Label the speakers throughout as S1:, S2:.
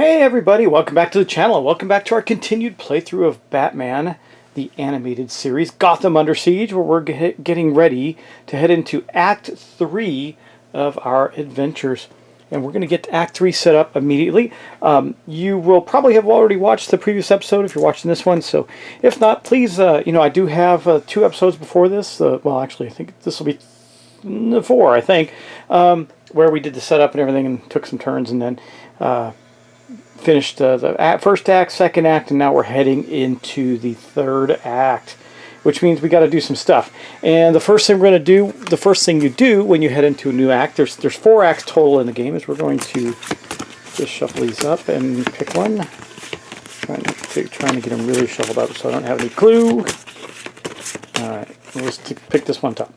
S1: Hey everybody, welcome back to the channel. Welcome back to our continued playthrough of Batman, the animated series, Gotham Under Siege, where we're getting ready to head into Act 3 of our adventures. And we're going to get Act 3 set up immediately. You will probably have already watched the previous episode if you're watching this one. So if not, please, I do have 2 episodes before this. Well, actually, I think this will be 4, I think, where we did the setup and everything and took some turns and then finished the first act, second act, and now we're heading into the third act, which means we got to do some stuff. And the first thing we're going to do, the first thing you do when you head into a new act, there's 4 acts total in the game, is we're going to just shuffle these up and pick one. Trying to get them really shuffled up so I don't have any clue. Alright, let's pick this one top.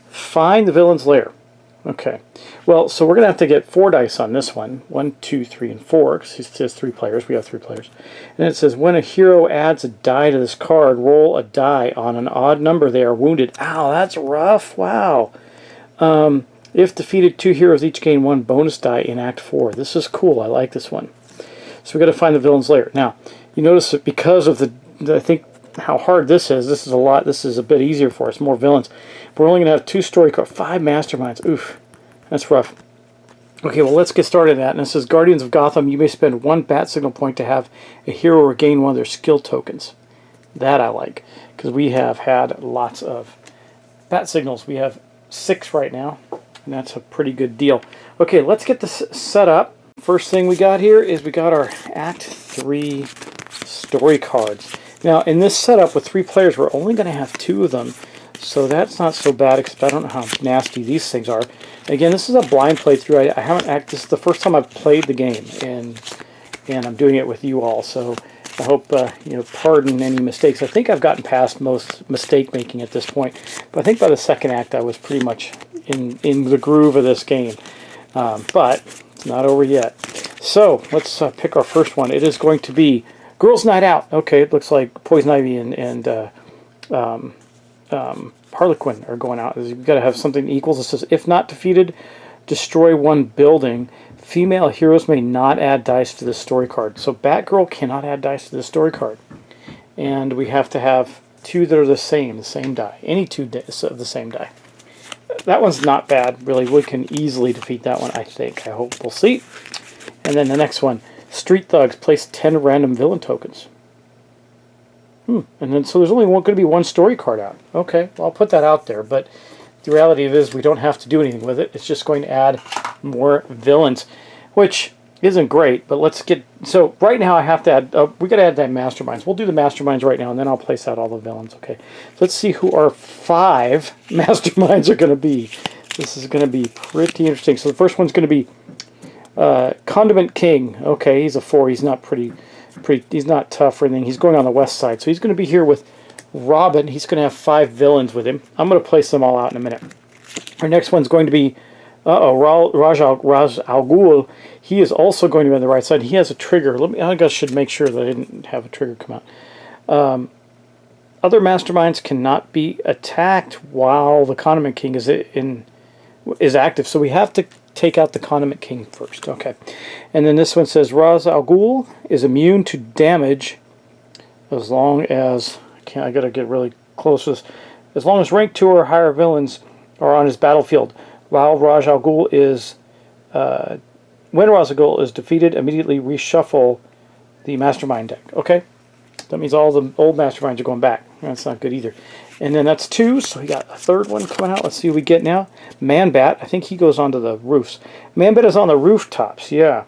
S1: Find the villain's lair. Okay, well, so we're going to have to get 4 dice on this one. 1, 2, 3, and 4, because it says 3 players. We have 3 players. And it says, when a hero adds a die to this card, roll a die on an odd number they are wounded. Ow, that's rough. Wow. If defeated, 2 heroes each gain 1 bonus die in Act 4. This is cool. I like this one. So we've got to find the villain's lair. Now, you notice that because of I think, how hard this is a lot. This is a bit easier for us, more villains. We're only going to have 2 story cards, 5 masterminds. Oof, that's rough. Okay, well, let's get started at that. And it says, Guardians of Gotham, you may spend 1 bat signal point to have a hero regain 1 of their skill tokens. That I like, because we have had lots of bat signals. We have 6 right now, and that's a pretty good deal. Okay, let's get this set up. First thing we got here is we got our Act 3 story cards. Now, in this setup with 3 players, we're only going to have 2 of them, so that's not so bad, except I don't know how nasty these things are. Again, this is a blind playthrough. I haven't this is the first time I've played the game, and I'm doing it with you all, so I hope, pardon any mistakes. I think I've gotten past most mistake making at this point, but I think by the second act I was pretty much in the groove of this game, but it's not over yet. So, let's pick our first one. It is going to be Girls' Night Out. Okay, it looks like Poison Ivy and Harlequin are going out. You've got to have something equals. It says, if not defeated, destroy 1 building. Female heroes may not add dice to the story card. So Batgirl cannot add dice to the story card. And we have to have 2 that are the same die. Any 2 of the same die. That one's not bad, really. We can easily defeat that one, I think. I hope. We'll see. And then the next one. Street Thugs, place 10 random villain tokens. And then, so there's only going to be 1 story card out. Okay, well, I'll put that out there, but the reality is we don't have to do anything with it. It's just going to add more villains, which isn't great, but let's get... So, right now I have to add... we got to add that Masterminds. We'll do the Masterminds right now, and then I'll place out all the villains. Okay, so let's see who our 5 Masterminds are going to be. This is going to be pretty interesting. So the first one's going to be Condiment King. Okay, he's a 4. He's not he's not tough or anything. He's going on the west side, so he's going to be here with Robin. He's going to have 5 villains with him. I'm going to place them all out in a minute. Our next one's going to be Ra's al Ghul. He is also going to be on the right side. He has a trigger. I guess I should make sure that I didn't have a trigger come out. Other masterminds cannot be attacked while the Condiment King is active, so we have to take out the Condiment King first. Okay. And then this one says, Ra's al Ghul is immune to damage as long as... I gotta get really close to this. As long as rank 2 or higher villains are on his battlefield. While Ra's al Ghul is... when Ra's al Ghul is defeated, immediately reshuffle the Mastermind deck. Okay? That means all the old Masterminds are going back. That's not good either. And then that's 2, so we got a 3rd one coming out. Let's see what we get now. Man-Bat, I think he goes onto the roofs. Man-Bat is on the rooftops, yeah.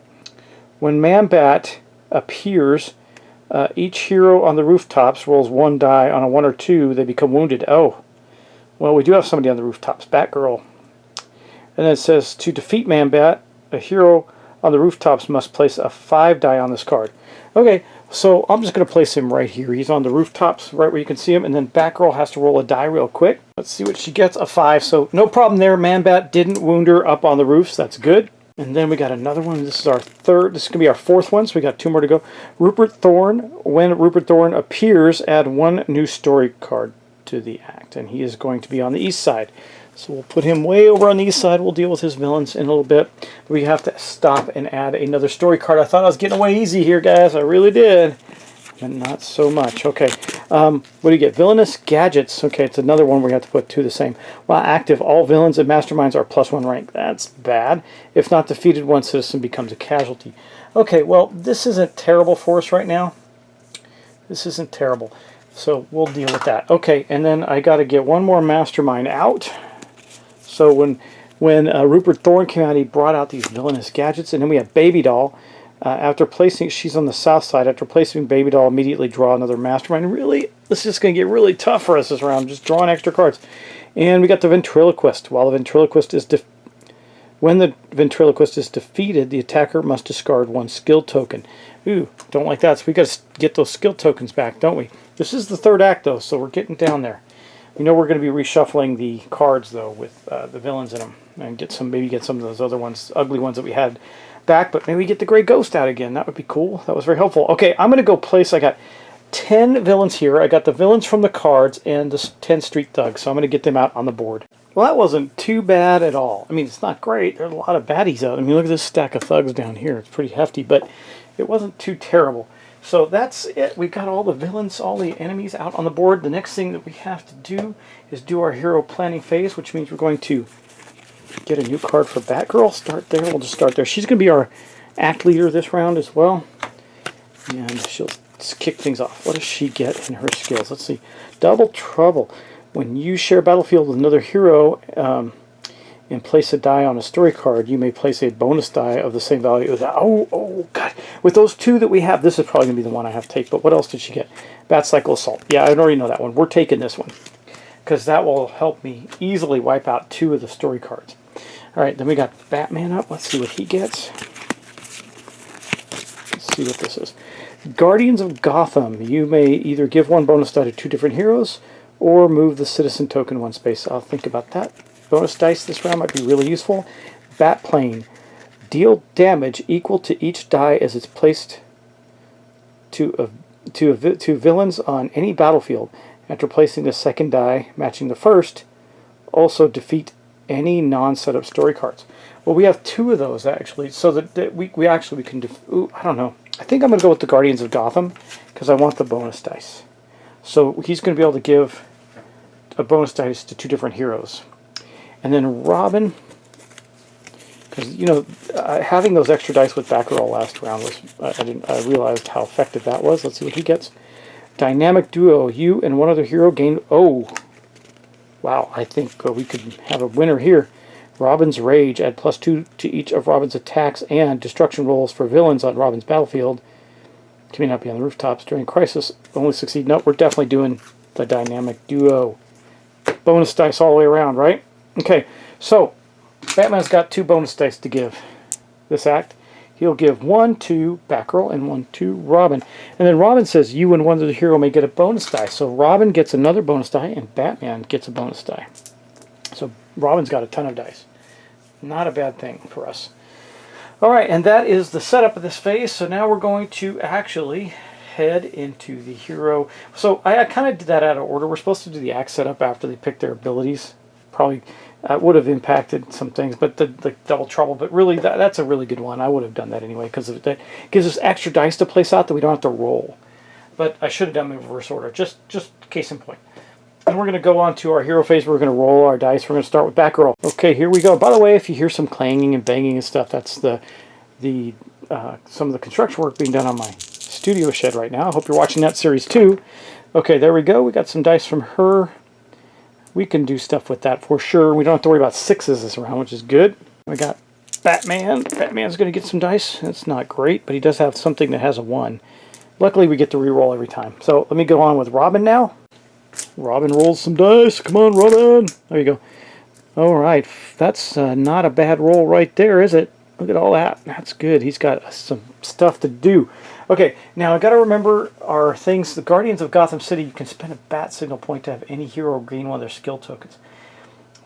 S1: When Man-Bat appears, each hero on the rooftops rolls 1 die. On a 1 or 2, they become wounded. Oh, well, we do have somebody on the rooftops, Batgirl. And then it says, to defeat Man-Bat, a hero on the rooftops must place a 5 die on this card. Okay, so I'm just going to place him right here. He's on the rooftops, right where you can see him, and then Batgirl has to roll a die real quick. Let's see what she gets, a 5. So no problem there. Man-Bat didn't wound her up on the roofs. That's good. And then we got another one. This is our 3rd. This is going to be our 4th one, so we got 2 more to go. Rupert Thorne. When Rupert Thorne appears, add 1 new story card. to the act, and he is going to be on the east side. So we'll put him way over on the east side. We'll deal with his villains in a little bit. We have to stop and add another story card. I thought I was getting away easy here, guys. I really did. But not so much. Okay. What do you get? Villainous gadgets. Okay, it's another one we have to put two the same. While active, all villains and masterminds are +1 rank. That's bad. If not defeated, one citizen becomes a casualty. Okay, well, this isn't terrible for us right now. This isn't terrible. So we'll deal with that. Okay, and then I got to get one more mastermind out. So when Rupert Thorne came out, he brought out these villainous gadgets, and then we have Baby Doll. After placing, she's on the south side. After placing Baby Doll, immediately draw another mastermind. Really, this is just going to get really tough for us this round. Just drawing extra cards. And we got the ventriloquist. While the ventriloquist is when the ventriloquist is defeated, the attacker must discard 1 skill token. Ooh, don't like that. So we got to get those skill tokens back, don't we? This is the third act, though, so we're getting down there. We know we're going to be reshuffling the cards, though, with the villains in them, and maybe get some of those other ones, ugly ones that we had back. But maybe get the Gray Ghost out again. That would be cool. That was very helpful. Okay, I'm going to go place. I got 10 villains here. I got the villains from the cards and the 10 street thugs, so I'm going to get them out on the board. Well, that wasn't too bad at all. I mean, it's not great. There's a lot of baddies out. I mean, look at this stack of thugs down here. It's pretty hefty, but it wasn't too terrible. So that's it. We've got all the villains, all the enemies out on the board. The next thing that we have to do is do our hero planning phase, which means we're going to get a new card for Batgirl. Start there. We'll just start there. She's going to be our act leader this round as well. And she'll kick things off. What does she get in her skills? Let's see. Double Trouble. When you share a battlefield with another hero and place a die on a story card, you may place a bonus die of the same value as that. Oh, God. With those two that we have, this is probably going to be the one I have to take. But what else did she get? Bat Cycle Assault. Yeah, I already know that one. We're taking this one, because that will help me easily wipe out 2 of the story cards. All right, then we got Batman up. Let's see what he gets. Let's see what this is. Guardians of Gotham. You may either give 1 bonus die to 2 different heroes, or move the citizen token 1 space. I'll think about that. Bonus dice this round might be really useful. Batplane. Deal damage equal to each die as it's placed to villains on any battlefield. After placing the second die matching the first, also defeat any non-setup story cards. Well, we have 2 of those actually, so that we can I don't know. I think I'm going to go with the Guardians of Gotham because I want the bonus dice. So he's going to be able to give a bonus dice to 2 different heroes. And then Robin, because, you know, having those extra dice with Batgirl last round was, I realized how effective that was. Let's see what he gets. Dynamic Duo. You and 1 other hero gain, wow, I think we could have a winner here. Robin's Rage. Add +2 to each of Robin's attacks and destruction rolls for villains on Robin's battlefield. He may not be on the rooftops during crisis. Only succeed. No, we're definitely doing the Dynamic Duo. Bonus dice all the way around, right? Okay, so Batman's got 2 bonus dice to give this act. He'll give 1 to Batgirl and 1 to Robin. And then Robin says you and 1 other hero may get a bonus die. So Robin gets another bonus die and Batman gets a bonus die. So Robin's got a ton of dice. Not a bad thing for us. All right, and that is the setup of this phase. So now we're going to actually head into the hero. So I kind of did that out of order. We're supposed to do the act setup after they pick their abilities. Probably would have impacted some things, but the Double Trouble. But really, that's a really good one. I would have done that anyway because that gives us extra dice to place out that we don't have to roll. But I should have done them in reverse order, just case in point. And we're going to go on to our hero phase. We're going to roll our dice. We're going to start with Batgirl. Okay, here we go. By the way, if you hear some clanging and banging and stuff, that's some of the construction work being done on my studio shed right now. I hope you're watching that series too. Okay, there we go. We got some dice from her. We can do stuff with that for sure. We don't have to worry about 6s this round, which is good. We got Batman. Batman's going to get some dice. That's not great, but he does have something that has a 1. Luckily, we get to re-roll every time. So let me go on with Robin now. Robin rolls some dice. Come on, Robin. There you go. All right. That's not a bad roll right there, is it? Look at all that. That's good. He's got some stuff to do. Okay, now I got to remember our things. The Guardians of Gotham City, you can spend a bat signal point to have any hero gain 1 of their skill tokens.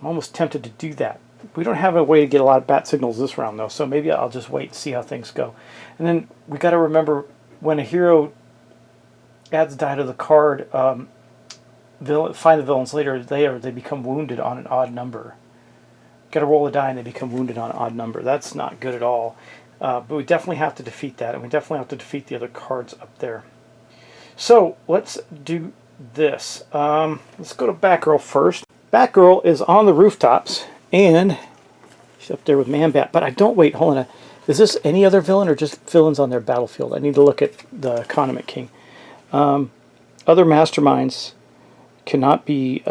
S1: I'm almost tempted to do that. We don't have a way to get a lot of bat signals this round, though, so maybe I'll just wait and see how things go. And then we got to remember when a hero adds die to the card, find the villains later, they become wounded on an odd number. Got to roll a die and they become wounded on an odd number. That's not good at all. But we definitely have to defeat that, and we definitely have to defeat the other cards up there. So let's do this. Let's go to Batgirl first. Batgirl is on the rooftops, and she's up there with Man-Bat. But I don't, wait, hold on. Is this any other villain or just villains on their battlefield? I need to look at the Condiment King. Other masterminds cannot be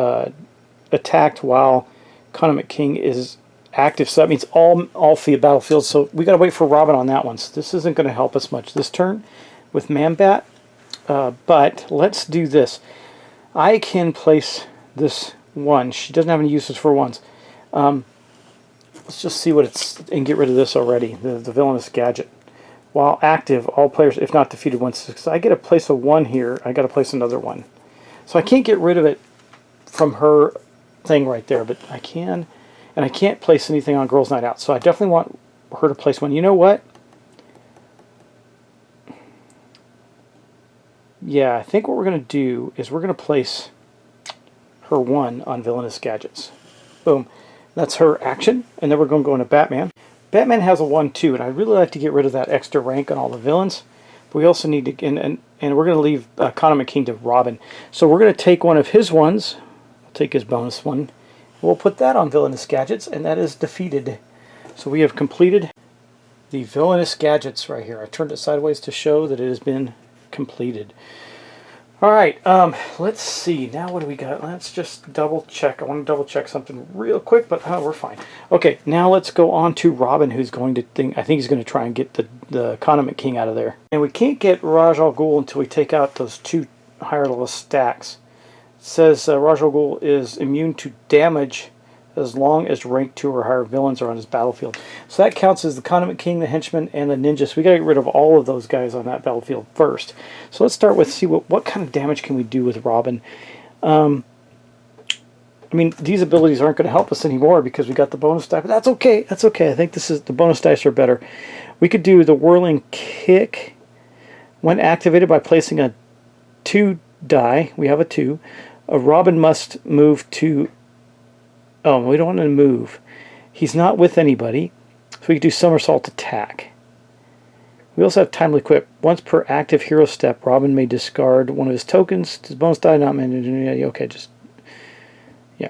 S1: attacked while Condiment King is active. So that means all field battlefields. So we got to wait for Robin on that one. So this isn't going to help us much this turn with Man-Bat. But let's do this. I can place this one. She doesn't have any uses for ones. Let's just see what it's, and get rid of this already, the villainous gadget. While active, all players, if not defeated, once. So I get to place a 1 here. I got to place another 1. So I can't get rid of it from her thing right there, but I can, and I can't place anything on Girls' Night Out. So I definitely want her to place 1. You know what? Yeah, I think what we're going to do is we're going to place her 1 on Villainous Gadgets. Boom. That's her action, and then we're going to go into Batman. Batman has a 1 too, and I'd really like to get rid of that extra rank on all the villains. But we also need to, and we're going to leave Condiment King to Robin. So we're going to take one of his ones. We'll take his bonus 1. We'll put that on Villainous Gadgets, and that is defeated. So we have completed the Villainous Gadgets right here. I turned it sideways to show that it has been completed. Alright, let's see. Now what do we got? Let's just double check. I want to double check something real quick, but we're fine. Okay, now let's go on to Robin, who's going to I think he's going to try and get the Condiment King out of there. And we can't get Raj Al Ghul until we take out those 2 higher level stacks. It says Raj Al Ghul is immune to damage as long as rank 2 or higher villains are on his battlefield. So that counts as the Condiment King, the Henchman, and the Ninja. So we got to get rid of all of those guys on that battlefield first. So let's start with, see what kind of damage can we do with Robin. I mean, these abilities aren't going to help us anymore because we got the bonus die, but that's okay. That's okay. I think the bonus dice are better. We could do the Whirling Kick when activated by placing a 2 die. We have a 2. Robin must move to... Oh, we don't want to move. He's not with anybody, so we can do Somersault Attack. We also have Timely Equip. Once per active hero step, Robin may discard one of his tokens. His bonus die not managed. Okay, just... Yeah.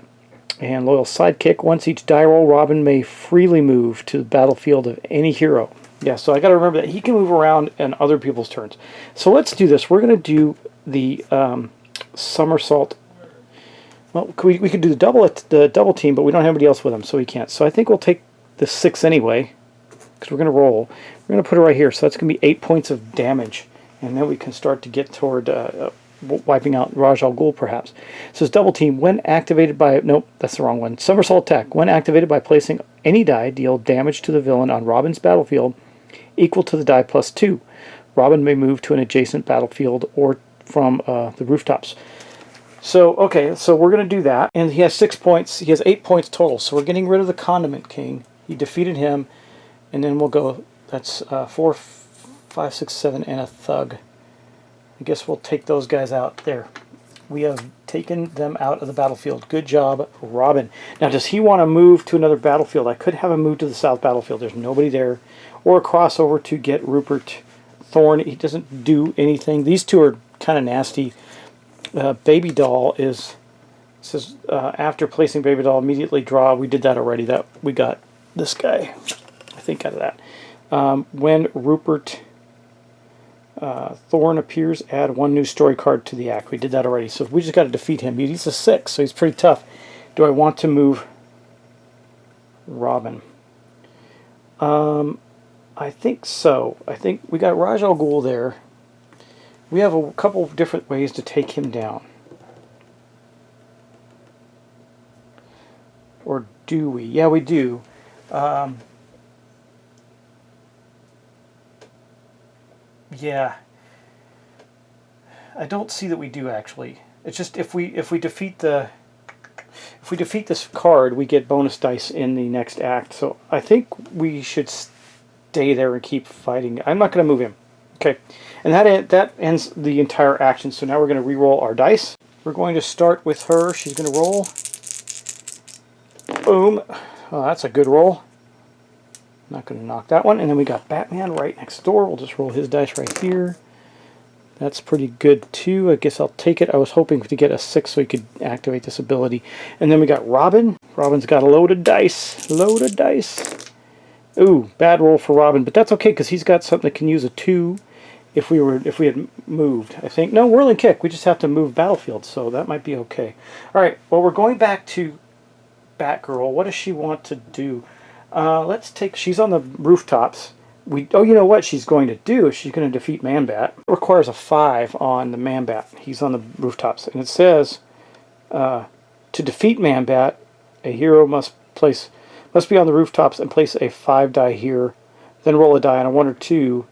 S1: And Loyal Sidekick. Once each die roll, Robin may freely move to the battlefield of any hero. Yeah, so I got to remember that he can move around in other people's turns. So let's do this. We're going to do the Somersault. Well, we could do the double team, but we don't have anybody else with him, so we can't. So I think we'll take the 6 anyway, because we're going to roll. We're going to put it right here, so that's going to be 8 points of damage, and then we can start to get toward wiping out Raj Al Ghul, perhaps. So it's double team. When activated by... Nope, that's the wrong one. Somersault Attack. When activated by placing any die, deal damage to the villain on Robin's battlefield equal to the die plus 2. Robin may move to an adjacent battlefield or from the rooftops. So, okay, so we're going to do that. And he has 6 points. He has 8 points total. So we're getting rid of the Condiment King. He defeated him. And then we'll go, that's 4, 5, 6, 7, and a Thug. I guess we'll take those guys out there. We have taken them out of the battlefield. Good job, Robin. Now, does he want to move to another battlefield? I could have him move to the south battlefield. There's nobody there. Or cross over to get Rupert Thorne. He doesn't do anything. These two are kind of nasty. Baby Doll says after placing Baby Doll, immediately draw. We did that already. That we got this guy, I think, out of that. When Rupert Thorne appears, add 1 new story card to the act. We did that already. So we just got to defeat him. He's a 6, so he's pretty tough. Do I want to move Robin? I think so. I think we got Raj Al Ghul there. We have a couple of different ways to take him down. Or do we? Yeah, we do. Yeah. I don't see that we do, actually. It's just if we defeat this card, we get bonus dice in the next act. So I think we should stay there and keep fighting. I'm not going to move him. Okay. And that ends the entire action. So now we're going to re-roll our dice. We're we're going to start with her. She's going to roll. Boom. Oh, that's a good roll. Not going to knock that one. And then we got Batman right next door. We'll just roll his dice right here. That's pretty good too. I guess I'll take it. I was hoping to get a 6 so he could activate this ability. And then we got Robin. Robin's got a load of dice. Load of dice. Ooh, bad roll for Robin, but that's okay because he's got something that can use a 2 if we had moved. I think no whirling kick. We just have to move battlefield, so that might be okay. All right. Well, we're going back to Batgirl. What does she want to do? Let's take. She's on the rooftops. Oh, you know what she's going to do? She's going to defeat Man-Bat. It requires a 5 on the Man-Bat. He's on the rooftops, and it says to defeat Man-Bat, a hero must be on the rooftops and place a 5 die here, then roll a die on a 1 or 2.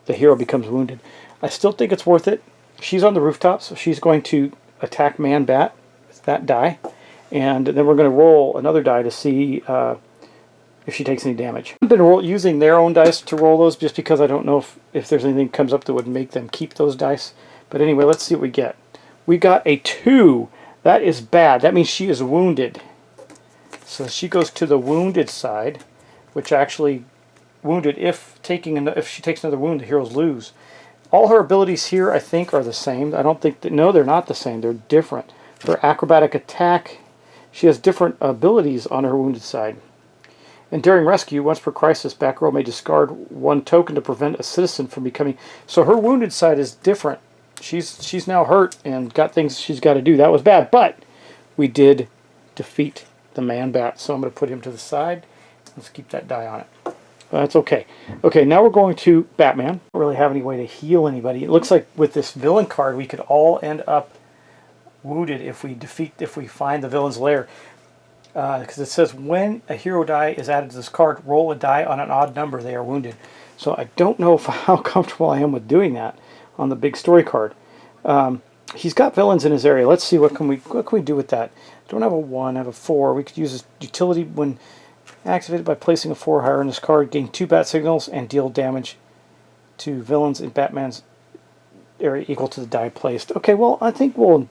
S1: The hero becomes wounded. I still think it's worth it. She's on the rooftops, so she's going to attack Man-Bat with that die, and then we're going to roll another die to see if she takes any damage. I've been using their own dice to roll those just because I don't know if there's anything that comes up that would make them keep those dice. But anyway, let's see what we get. We got a 2. That is bad. That means she is wounded. So she goes to the wounded side, which actually wounded. If she takes another wound, the heroes lose. All her abilities here, I think, are the same. I don't think that. No, they're not the same. They're different. Her acrobatic attack, she has different abilities on her wounded side. And during rescue, once per crisis, Batgirl may discard 1 token to prevent a citizen from becoming. So her wounded side is different. She's now hurt and got things she's got to do. That was bad, but we did defeat the Man-Bat. So I'm going to put him to the side. Let's keep that die on it. That's okay. Okay, now we're going to Batman. Don't really have any way to heal anybody. It looks like with this villain card, we could all end up wounded if we find the villain's lair. Because it says when a hero die is added to this card, roll a die on an odd number, they are wounded. So I don't know how comfortable I am with doing that on the big story card. He's got villains in his area. Let's see what can we do with that. I don't have a 1, I have a 4. We could use this utility when activated by placing a 4 or higher in this card, gain 2 bat signals and deal damage to villains in Batman's area equal to the die placed. Okay, well I think we'll.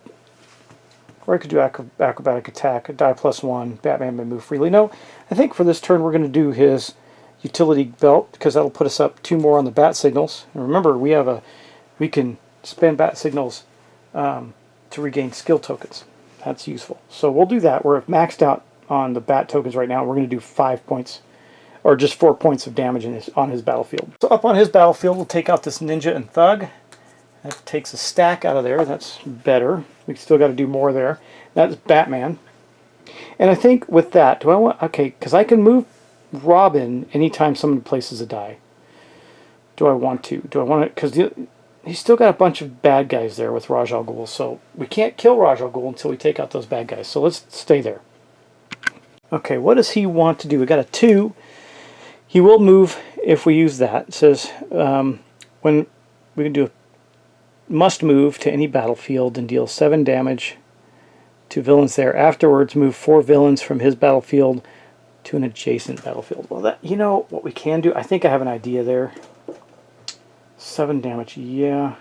S1: Or I could do acrobatic attack, a die +1, Batman may move freely. No, I think for this turn we're going to do his utility belt, because that'll put us up 2 more on the bat signals. And remember, we can spend bat signals to regain skill tokens. That's useful. So we'll do that. We're maxed out on the bat tokens right now. We're going to do 5 points, or just 4 points of damage on his battlefield. So up on his battlefield, we'll take out this Ninja and Thug. That takes a stack out of there. That's better. We still got to do more there. That's Batman. And I think with that, do I want... Okay, because I can move Robin anytime someone places a die. Do I want to? Do I want to... Because he's still got a bunch of bad guys there with Raj Al Ghul. So we can't kill Raj Al Ghul until we take out those bad guys. So let's stay there. Okay, what does he want to do? We got a 2. He will move if we use that. It says when we can do a must move to any battlefield and deal 7 damage to villains there. Afterwards, move 4 villains from his battlefield to an adjacent battlefield. Well, that, you know what we can do? I think I have an idea there. 7 damage, yeah.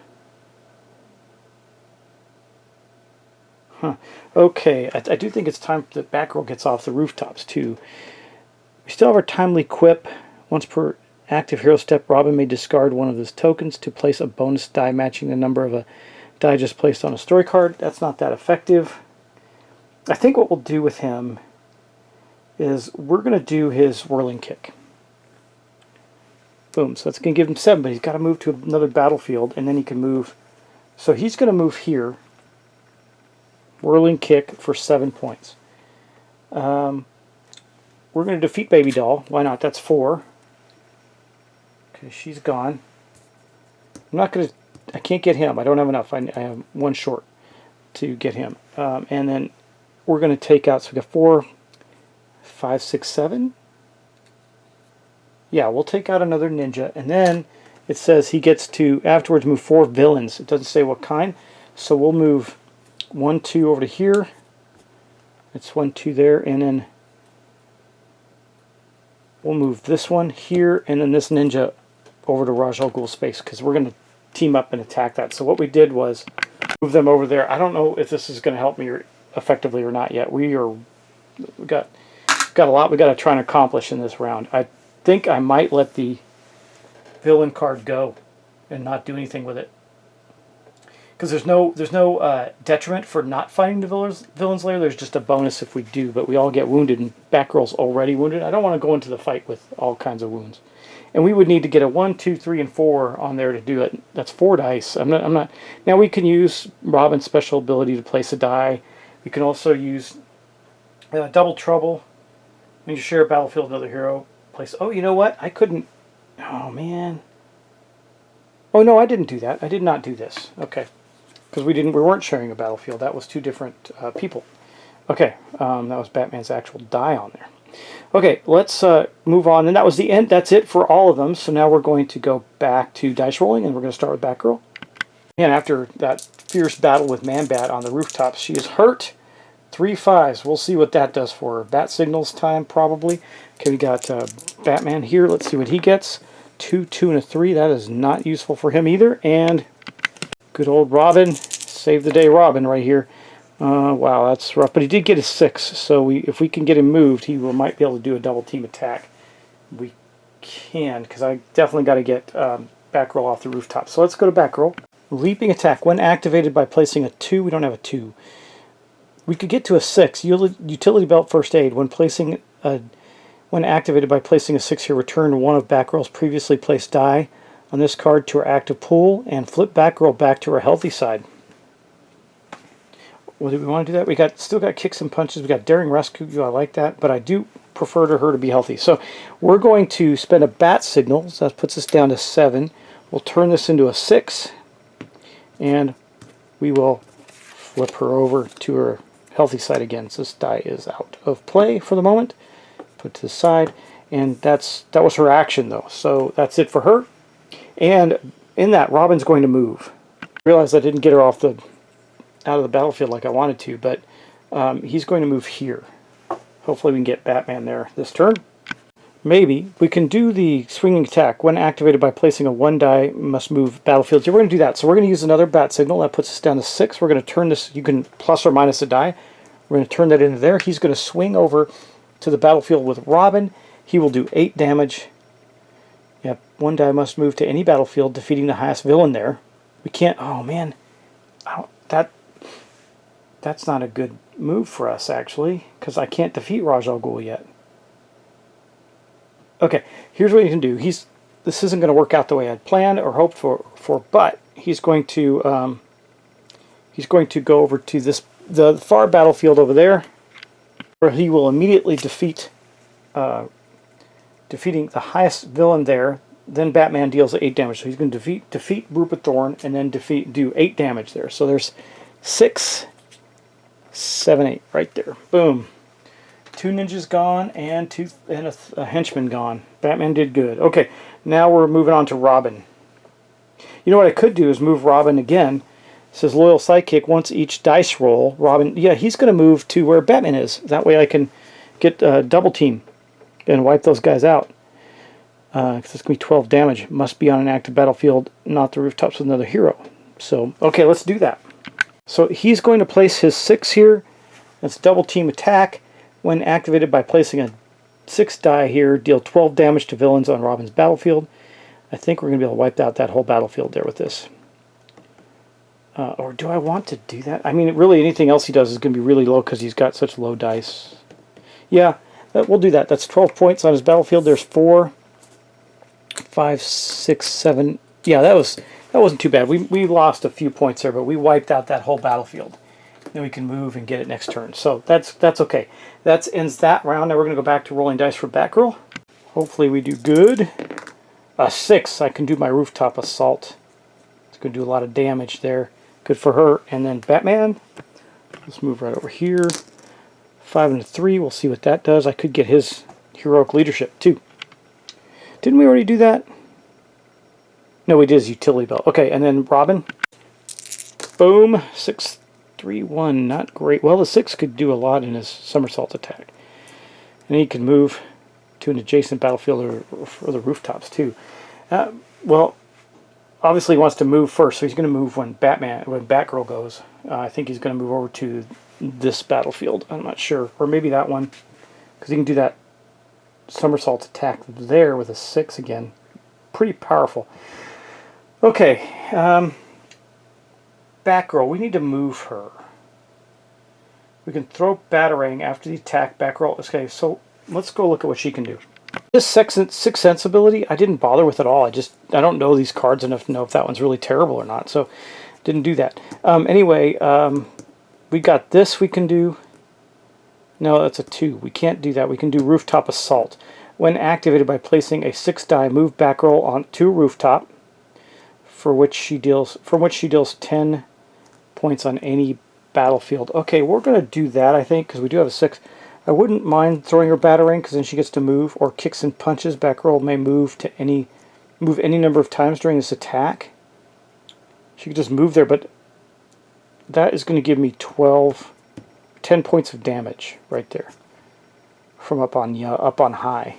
S1: Huh. Okay, I do think it's time that Batgirl gets off the rooftops too. We still have our timely quip. Once per active hero step, Robin may discard 1 of his tokens to place a bonus die matching the number of a die just placed on a story card. That's not that effective. I think what we'll do with him is we're going to do his whirling kick. Boom. So that's going to give him 7, but he's got to move to another battlefield, and then he can move. So he's going to move here. Whirling kick for 7 points. We're going to defeat Baby Doll. Why not? That's 4. Okay, she's gone. I'm not going to... I can't get him. I don't have enough. I have 1 short to get him. And then we're going to take out... So we got 4, 5, 6, 7. Yeah, we'll take out another ninja. And then it says he gets to, afterwards, move 4 villains. It doesn't say what kind. So we'll move 1, 2 over to here. It's 1, 2 there. And then we'll move this one here. And then this ninja over to Raj Al Ghul's space, because we're going to team up and attack that. So what we did was Move them over there. I don't know if this is going to help me effectively or not yet. We got a lot we got to try and accomplish in this round. I think I might let the villain card go and not do anything with it, because there's no detriment for not fighting the villain's lair. There's just a bonus if we do, but we all get wounded, and Batgirl's already wounded. I don't want to go into the fight with all kinds of wounds, and we would need to get a 1, 2, 3, and 4 on there to do it. That's 4 dice. I'm not. Now we can use Robin's special ability to place a die. We can also use double trouble. When you share a battlefield with another hero, place. Oh, you know what? I couldn't. Oh man. Oh no, I didn't do that. I did not do this. Okay. Because we weren't sharing a battlefield. That was 2 different people. Okay, that was Batman's actual die on there. Okay, let's move on. And that was the end. That's it for all of them. So now we're going to go back to dice rolling, and we're going to start with Batgirl. And after that fierce battle with Man-Bat on the rooftops, she is hurt. 3 5s. We'll see what that does for her. Bat signals time, probably. Okay, we got Batman here. Let's see what he gets. 2, 2, and a 3. That is not useful for him either. And good old Robin. Save the day Robin right here. Wow, that's rough. But he did get a 6, so if we can get him moved, he might be able to do a double team attack. We can, because I definitely got to get Batgirl off the rooftop. So let's go to Batgirl. Leaping attack. When activated by placing a 2, we don't have a 2. We could get to a 6. Utility belt first aid. When activated by placing a 6 here, return one of Batgirl's previously placed die on this card to her active pool and flip Batgirl back to her healthy side. Well, do we want to do that? We still got kicks and punches. We got daring rescue. I like that, but I do prefer her to be healthy. So we're going to spend a bat signal. So that puts us down to 7. We'll turn this into a 6, and we will flip her over to her healthy side again. So this die is out of play for the moment. Put to the side, and that was her action though. So that's it for her. And in that, Robin's going to move. I realized I didn't get her out of the battlefield like I wanted to, but he's going to move here. Hopefully we can get Batman there this turn. Maybe we can do the swinging attack. When activated by placing a 1 die, must move battlefield. So we're going to do that. So we're going to use another bat signal. That puts us down to 6. We're going to turn this. You can plus or minus a die. We're going to turn that into there. He's going to swing over to the battlefield with Robin. He will do 8 damage. Yep, 1 die must move to any battlefield, defeating the highest villain there. We can't. Oh man, that's not a good move for us actually, because I can't defeat Ra's al Ghul yet. Okay, here's what you can do. This isn't going to work out the way I'd planned or hoped for, but he's going to go over to the far battlefield over there, where he will immediately defeating the highest villain there. Then Batman deals 8 damage. So he's going to defeat Rupert Thorne and then do 8 damage there. So there's 6, 7, 8 right there. Boom. 2 ninjas gone and a henchman gone. Batman did good. Okay, now we're moving on to Robin. You know what I could do is move Robin again. It says loyal sidekick once each dice roll. Robin, yeah, he's going to move to where Batman is. That way I can get a double team and wipe those guys out. Because it's going to be 12 damage. Must be on an active battlefield, not the rooftops with another hero. So, okay, let's do that. So he's going to place his 6 here. That's double team attack. When activated by placing a 6 die here, deal 12 damage to villains on Robin's battlefield. I think we're going to be able to wipe out that whole battlefield there with this. Or do I want to do that? I mean, really anything else he does is going to be really low because he's got such low dice. Yeah, we'll do that. That's 12 points on his battlefield. There's 4, 5, 6, 7. Yeah, that wasn't too bad. We lost a few points there, but we wiped out that whole battlefield. Then we can move and get it next turn. So that's okay. That ends that round. Now we're going to go back to rolling dice for Batgirl. Hopefully we do good. A 6. I can do my rooftop assault. It's going to do a lot of damage there. Good for her. And then Batman. Let's move right over here. 5 and a 3. We'll see what that does. I could get his heroic leadership too. Didn't we already do that? No, we did his utility belt. Okay, and then Robin. Boom. 6, 3, 1. Not great. Well, the 6 could do a lot in his somersault attack. And he can move to an adjacent battlefield or the rooftops too. Well, obviously he wants to move first, so he's going to move when Batgirl goes. I think he's going to move over to this battlefield. I'm not sure, or maybe that one, because he can do that somersault attack there with a 6 again. Pretty powerful. Okay, Batgirl. We need to move her. We can throw Batarang after the attack. Batgirl. Okay, so let's go look at what she can do. This Sixth Sense ability, I didn't bother with at all. I don't know these cards enough to know if that one's really terrible or not, so didn't do that. Anyway, we got this we can do. No, that's a 2. We can't do that. We can do Rooftop Assault. When activated by placing a 6-die, move Batgirl onto a rooftop, from which she deals 10 points on any battlefield. Okay, we're going to do that, I think, because we do have a 6. I wouldn't mind throwing her Batarang, because then she gets to move, or Kicks and Punches. Batgirl may move any number of times during this attack. She could just move there, but that is going to give me 10 points of damage right there from up on high.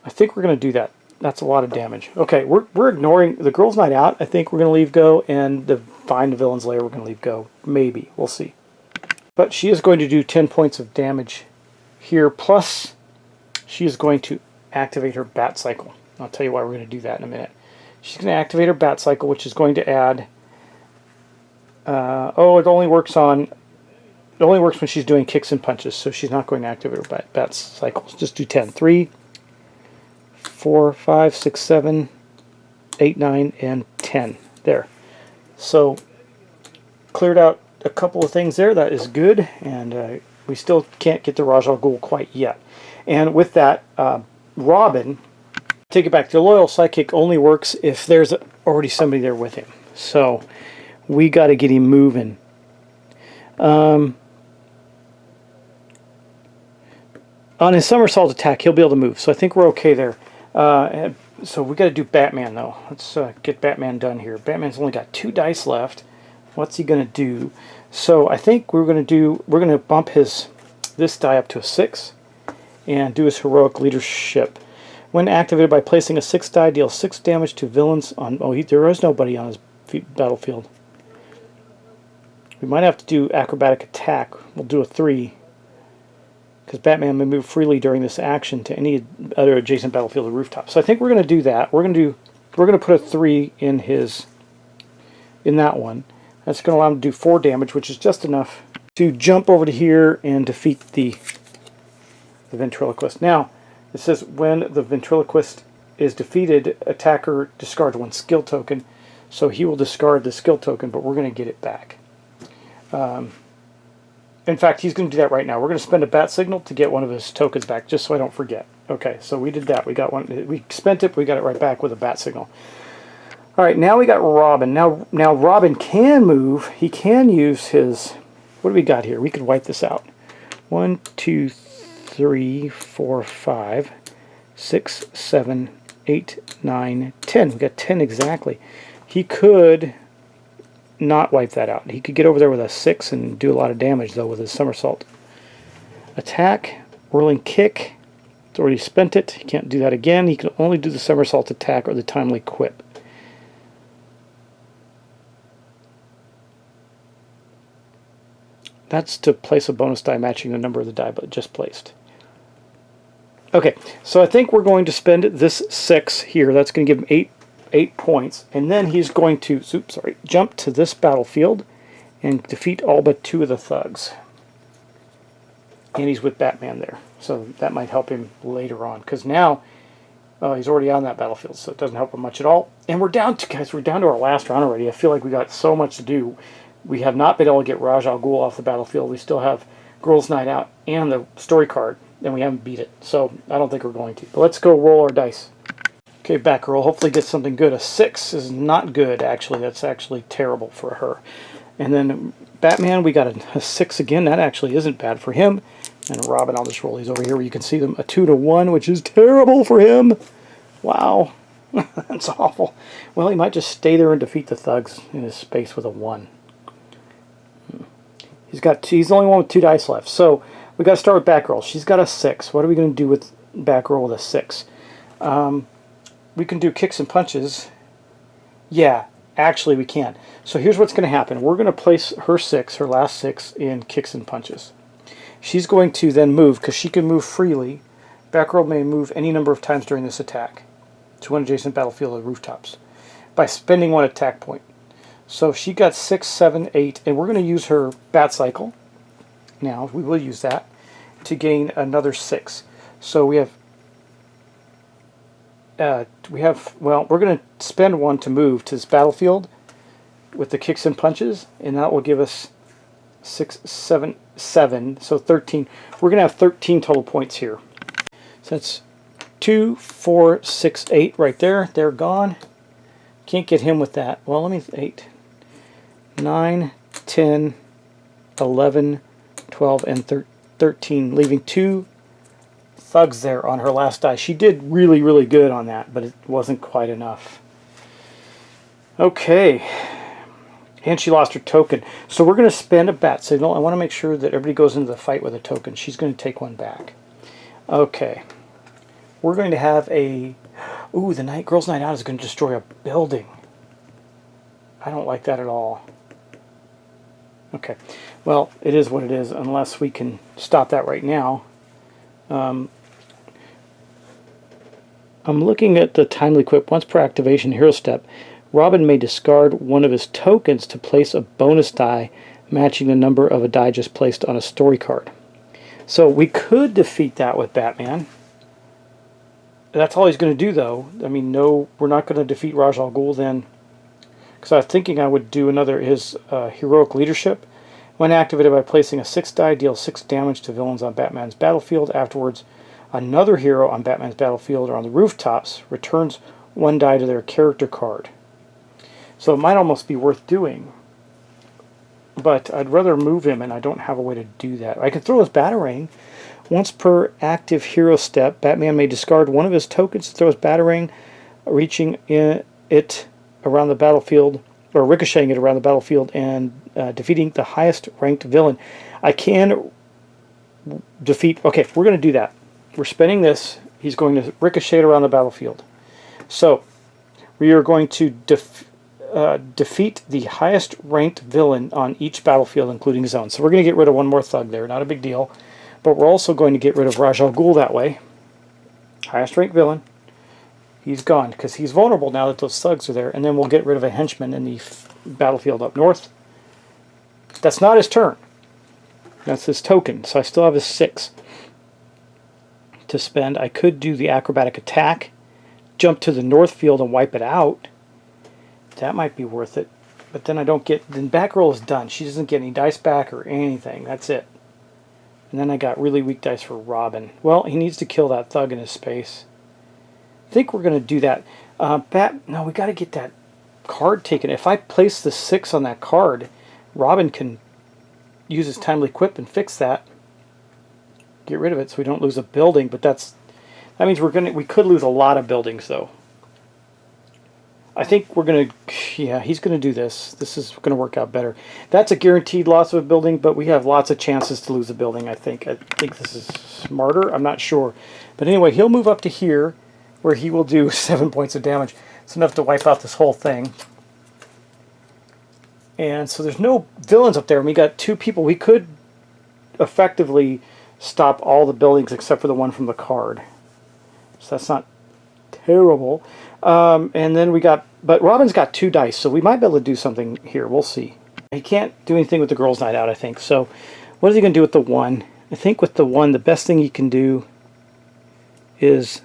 S1: I think we're going to do that. That's a lot of damage. Okay, we're ignoring the Girls' Night Out. I think we're going to leave go, and the Find the Villain's Lair we're going to leave go. Maybe. We'll see. But she is going to do 10 points of damage here, plus she is going to activate her Bat Cycle. I'll tell you why we're going to do that in a minute. She's going to activate her Bat Cycle, which is going to add... it only works when she's doing Kicks and Punches, so she's not going to activate her Bat Cycle. Just do 10. 3, 4, 5, 6, 7, 8, 9, and 10. There. So, cleared out a couple of things there. That is good, and we still can't get to Ra's al Ghul quite yet. And with that, Robin, take it back. The Loyal Sidekick only works if there's already somebody there with him. So, we got to get him moving. On his somersault attack, he'll be able to move. So I think we're okay there. So we got to do Batman, though. Let's get Batman done here. Batman's only got 2 dice left. What's he going to do? So I think we're going to bump this die up to a 6 and do his Heroic Leadership. When activated by placing a 6 die, deal 6 damage to villains on... there is nobody on his battlefield. We might have to do Acrobatic Attack. We'll do a 3. Because Batman may move freely during this action to any other adjacent battlefield or rooftop. So I think we're going to do that. We're going to put a 3 in that one. That's going to allow him to do 4 damage, which is just enough to jump over to here and defeat the ventriloquist. Now, it says when the ventriloquist is defeated, attacker discards 1 skill token. So he will discard the skill token, but we're going to get it back. In fact, he's going to do that right now. We're going to spend a Bat Signal to get one of his tokens back, just so I don't forget. Okay, so we did that. We got one. We spent it, but we got it right back with a Bat Signal. All right, now we got Robin. Now Robin can move. He can use his... What do we got here? We could wipe this out. 1, 2, 3, 4, 5, 6, 7, 8, 9, 10. We got 10 exactly. He could not wipe that out. He could get over there with a 6 and do a lot of damage, though, with his somersault. Attack, whirling kick. It's already spent it. He can't do that again. He can only do the somersault attack or the timely quip. That's to place a bonus die matching the number of the die but just placed. Okay, so I think we're going to spend this 6 here. That's going to give him 8 points, and then he's going to jump to this battlefield and defeat all but 2 of the thugs. And he's with Batman there, so that might help him later on, because now he's already on that battlefield, so it doesn't help him much at all. And we're down to our last round already. I feel like we got so much to do. We have not been able to get Ra's al Ghul off the battlefield. We still have Girls' Night Out and the story card, and we haven't beat it, so I don't think we're going to. But let's go roll our dice. Okay, Batgirl, hopefully get something good. A 6 is not good, actually. That's actually terrible for her. And then Batman, we got a 6 again. That actually isn't bad for him. And Robin, I'll just roll these over here where you can see them. A 2 to 1, which is terrible for him. Wow. That's awful. Well, he might just stay there and defeat the thugs in his space with a 1. He's the only one with 2 dice left. So we got to start with Batgirl. She's got a 6. What are we going to do with Batgirl with a 6? we can do kicks and punches. Yeah, actually we can. So here's what's going to happen. We're going to place her 6, her last 6, in kicks and punches. She's going to then move, because she can move freely. Batgirl may move any number of times during this attack to one adjacent battlefield or rooftops by spending 1 attack point. So she got 6, 7, 8, and we're going to use her bat cycle. Now, we will use that to gain another 6. So we have, well, we're going to spend 1 to move to this battlefield with the kicks and punches, and that will give us 6, 7, 7, so 13. We're going to have 13 total points here. So that's 2, 4, 6, 8 right there. They're gone. Can't get him with that. Well, let me, 8, 9, 10, 11, 12, and 13, leaving 2 thugs there on her last die. She did really, really good on that, but it wasn't quite enough. Okay. And she lost her token. So we're going to spend a bat signal. I want to make sure that everybody goes into the fight with a token. She's going to take 1 back. Okay. We're going to have a... Ooh, the Girls' Night Out is going to destroy a building. I don't like that at all. Okay. Well, it is what it is, unless we can stop that right now. I'm looking at the timely equip. Once per activation hero step, Robin may discard one of his tokens to place a bonus die matching the number of a die just placed on a story card. So we could defeat that with Batman. That's all he's going to do, though. I mean, no, we're not going to defeat Ra's al Ghul then. Because I was thinking I would do his heroic leadership. When activated by placing a 6 die, deals 6 damage to villains on Batman's battlefield. Afterwards, another hero on Batman's battlefield or on the rooftops returns 1 die to their character card. So it might almost be worth doing. But I'd rather move him, and I don't have a way to do that. I can throw his Batarang. Once per active hero step, Batman may discard one of his tokens to throw his Batarang, reaching it around the battlefield, or ricocheting it around the battlefield, and defeating the highest ranked villain. I can defeat... Okay, we're going to do that. We're spending this. He's going to ricochet it around the battlefield. So, we are going to defeat the highest ranked villain on each battlefield, including zone. So we're going to get rid of 1 more thug there. Not a big deal. But we're also going to get rid of Ra's al Ghul that way. Highest ranked villain. He's gone, because he's vulnerable now that those thugs are there. And then we'll get rid of a henchman in the battlefield up north. That's not his turn. That's his token. So I still have his 6 to spend. I could do the acrobatic attack, jump to the north field and wipe it out. That might be worth it. But then I don't get... Then Batgirl is done. She doesn't get any dice back or anything. That's it. And then I got really weak dice for Robin. Well, he needs to kill that thug in his space. I think we're going to do that. No, we got to get that card taken. If I place the 6 on that card, Robin can use his timely equip and fix that. Get rid of it so we don't lose a building. But that means we could lose a lot of buildings, though. I think we're going to... Yeah, he's going to do this. This is going to work out better. That's a guaranteed loss of a building, but we have lots of chances to lose a building, I think. I think this is smarter. I'm not sure. But anyway, he'll move up to here, where he will do 7 points of damage. It's enough to wipe out this whole thing. And so there's no villains up there. And we got 2 people. We could effectively stop all the buildings except for the one from the card. So that's not terrible. And then we got... But Robin's got 2 dice, so we might be able to do something here. We'll see. He can't do anything with the Girls' Night Out, I think. So what is he going to do with the 1? I think with the 1, the best thing he can do is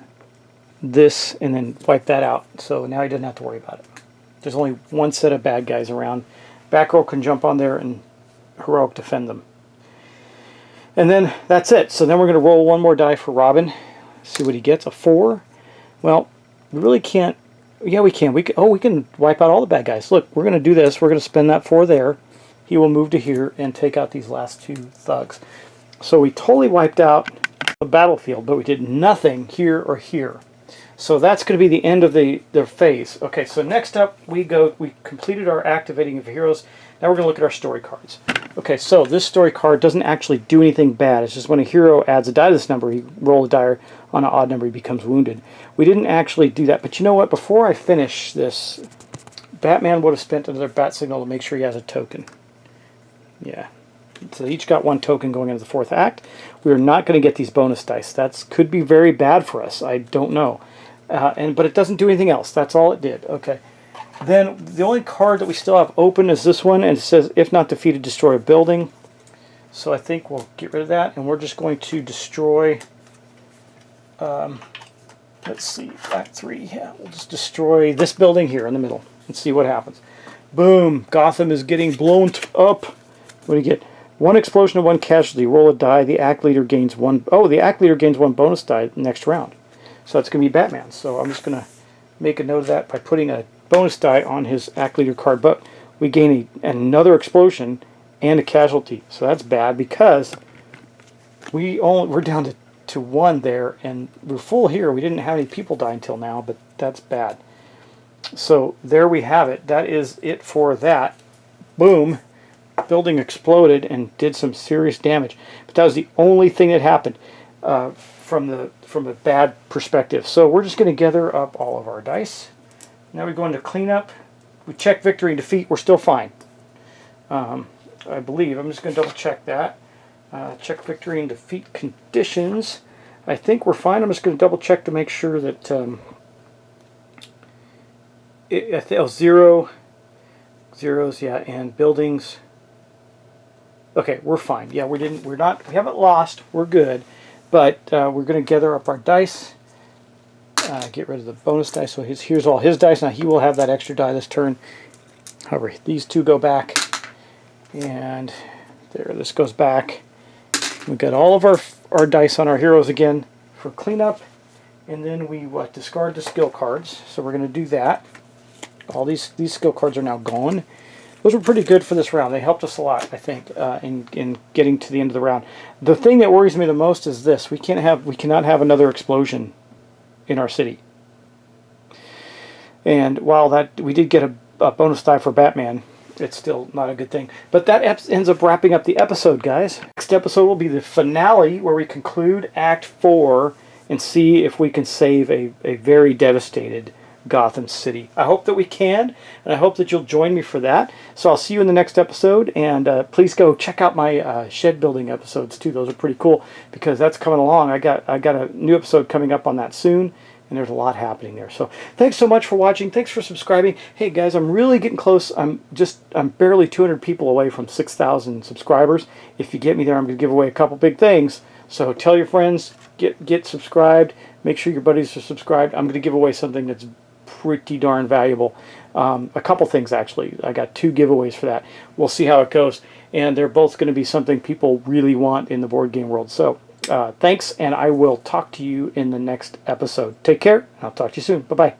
S1: this, and then wipe that out. So now he doesn't have to worry about it. There's only 1 set of bad guys around. Batgirl can jump on there and heroic defend them. And then that's it. So then we're going to roll 1 more die for Robin. See what he gets. A 4. Well, we really can't... Yeah, we can. We can wipe out all the bad guys. Look, we're going to do this. We're going to spend that 4 there. He will move to here and take out these last 2 thugs. So we totally wiped out the battlefield, but we did nothing here or here. So that's going to be the end of their phase. Okay, so next up we completed our activating of heroes. Now we're going to look at our story cards. Okay, so this story card doesn't actually do anything bad. It's just when a hero adds a die to this number, he roll a die on an odd number, he becomes wounded. We didn't actually do that, but you know what? Before I finish this, Batman would have spent another bat signal to make sure he has a token. Yeah. So they each got one token going into the fourth act. We are not going to get these bonus dice. That could be very bad for us. I don't know. But it doesn't do anything else. That's all it did. Okay. Then the only card that we still have open is this one, and it says, if not defeated, destroy a building. So I think we'll get rid of that, and we're just going to destroy, let's see, Act 3. Yeah, we'll just destroy this building here in the middle and see what happens. Boom! Gotham is getting blown up. What do you get? One explosion and one casualty. Roll a die. The act leader gains one. Oh, the act leader gains one bonus die next round. So that's going to be Batman. So I'm just going to make a note of that by putting a bonus die on his act leader card. But we gain another explosion and a casualty. So that's bad because we're down to one there, and we're full here. We didn't have any people die until now, but that's bad. So there we have it. That is it for that. Boom. Building exploded and did some serious damage. But that was the only thing that happened from a bad perspective. So we're just going to gather up all of our dice. Now we go into cleanup. We check victory and defeat. We're still fine. I believe. I'm just going to double check that. Check victory and defeat conditions. I think we're fine. I'm just going to double check to make sure that zeros, yeah, and buildings. Okay, we're fine. Yeah, we haven't lost. We're good, but we're going to gather up our dice. Get rid of the bonus dice. So here's all his dice. Now he will have that extra die this turn. However, these two go back, and there. This goes back. We've got all of our dice on our heroes again for cleanup, and then we discard the skill cards. So we're going to do that. All these skill cards are now gone. Those were pretty good for this round. They helped us a lot, I think, in getting to the end of the round. The thing that worries me the most is this: we cannot have another explosion in our city. And while we did get a bonus die for Batman, it's still not a good thing. But that ends up wrapping up the episode, guys. Next episode will be the finale, where we conclude Act 4 and see if we can save a very devastated Gotham City. I hope that we can, and I hope that you'll join me for that. So I'll see you in the next episode, and please go check out my shed building episodes too. Those are pretty cool because that's coming along. I got a new episode coming up on that soon, and there's a lot happening there. So thanks so much for watching. Thanks for subscribing. Hey guys, I'm really getting close. I'm barely 200 people away from 6,000 subscribers. If you get me there, I'm going to give away a couple big things. So tell your friends, get subscribed. Make sure your buddies are subscribed. I'm going to give away something that's pretty darn valuable. A couple things, actually. I got 2 giveaways for that. We'll see how it goes. And they're both going to be something people really want in the board game world. So thanks, and I will talk to you in the next episode. Take care, and I'll talk to you soon. Bye-bye.